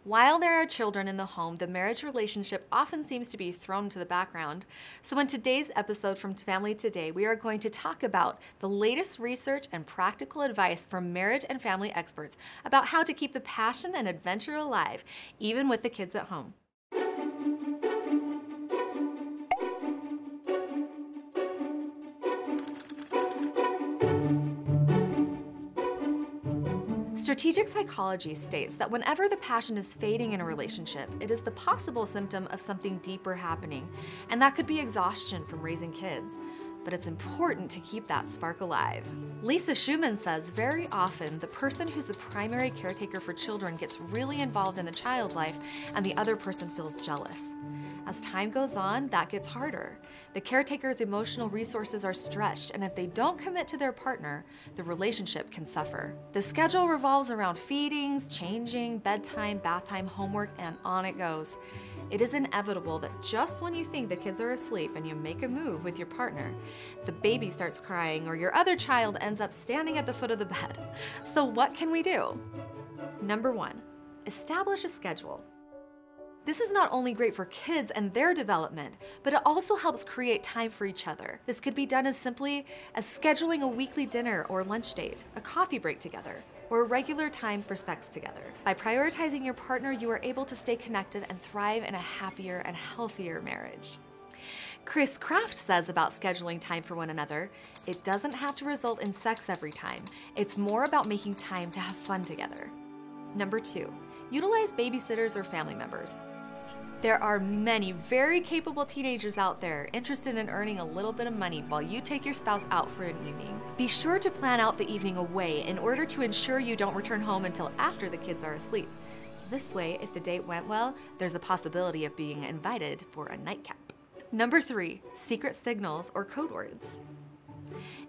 While there are children in the home, the marriage relationship often seems to be thrown to the background. So in today's episode from Family Today, we are going to talk about the latest research and practical advice from marriage and family experts about how to keep the passion and adventure alive, even with the kids at home. Strategic psychology states that whenever the passion is fading in a relationship, it is the possible symptom of something deeper happening, and that could be exhaustion from raising kids. But it's important to keep that spark alive. Lisa Schumann says very often the person who's the primary caretaker for children gets really involved in the child's life and the other person feels jealous. As time goes on, that gets harder. The caretaker's emotional resources are stretched, and if they don't commit to their partner, the relationship can suffer. The schedule revolves around feedings, changing, bedtime, bath time, homework, and on it goes. It is inevitable that just when you think the kids are asleep and you make a move with your partner, the baby starts crying or your other child ends up standing at the foot of the bed. So what can we do? Number 1, establish a schedule. This is not only great for kids and their development, but it also helps create time for each other. This could be done as simply as scheduling a weekly dinner or lunch date, a coffee break together, or a regular time for sex together. By prioritizing your partner, you are able to stay connected and thrive in a happier and healthier marriage. Chris Kraft says about scheduling time for one another, it doesn't have to result in sex every time. It's more about making time to have fun together. Number 2, utilize babysitters or family members. There are many very capable teenagers out there interested in earning a little bit of money while you take your spouse out for an evening. Be sure to plan out the evening away in order to ensure you don't return home until after the kids are asleep. This way, if the date went well, there's a possibility of being invited for a nightcap. Number 3, secret signals or code words.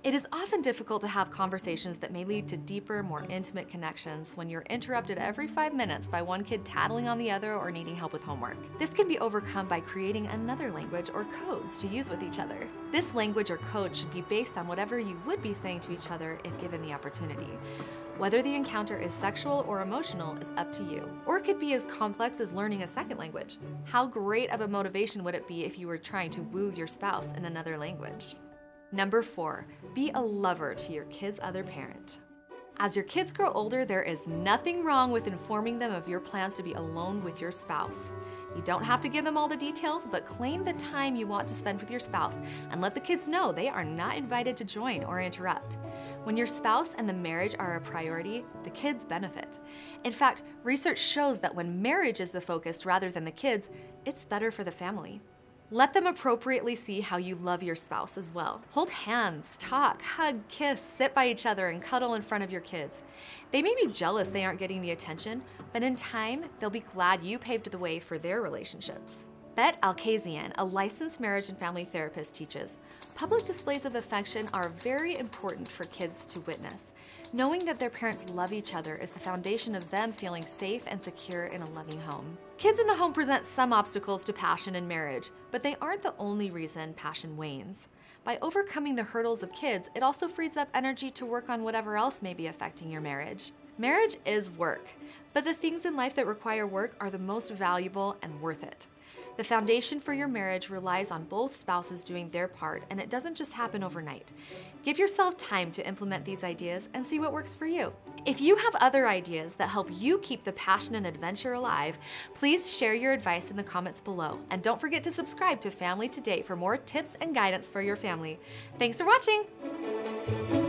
It is often difficult to have conversations that may lead to deeper, more intimate connections when you're interrupted every 5 minutes by one kid tattling on the other or needing help with homework. This can be overcome by creating another language or codes to use with each other. This language or code should be based on whatever you would be saying to each other if given the opportunity. Whether the encounter is sexual or emotional is up to you. Or it could be as complex as learning a second language. How great of a motivation would it be if you were trying to woo your spouse in another language? Number 4, be a lover to your kid's other parent. As your kids grow older, there is nothing wrong with informing them of your plans to be alone with your spouse. You don't have to give them all the details, but claim the time you want to spend with your spouse and let the kids know they are not invited to join or interrupt. When your spouse and the marriage are a priority, the kids benefit. In fact, research shows that when marriage is the focus rather than the kids, it's better for the family. Let them appropriately see how you love your spouse as well. Hold hands, talk, hug, kiss, sit by each other, and cuddle in front of your kids. They may be jealous they aren't getting the attention, but in time, they'll be glad you paved the way for their relationships. Bet Alkazian, a licensed marriage and family therapist, teaches, public displays of affection are very important for kids to witness. Knowing that their parents love each other is the foundation of them feeling safe and secure in a loving home. Kids in the home present some obstacles to passion in marriage, but they aren't the only reason passion wanes. By overcoming the hurdles of kids, it also frees up energy to work on whatever else may be affecting your marriage. Marriage is work, but the things in life that require work are the most valuable and worth it. The foundation for your marriage relies on both spouses doing their part, and it doesn't just happen overnight. Give yourself time to implement these ideas and see what works for you. If you have other ideas that help you keep the passion and adventure alive, please share your advice in the comments below. And don't forget to subscribe to Family Today for more tips and guidance for your family. Thanks for watching!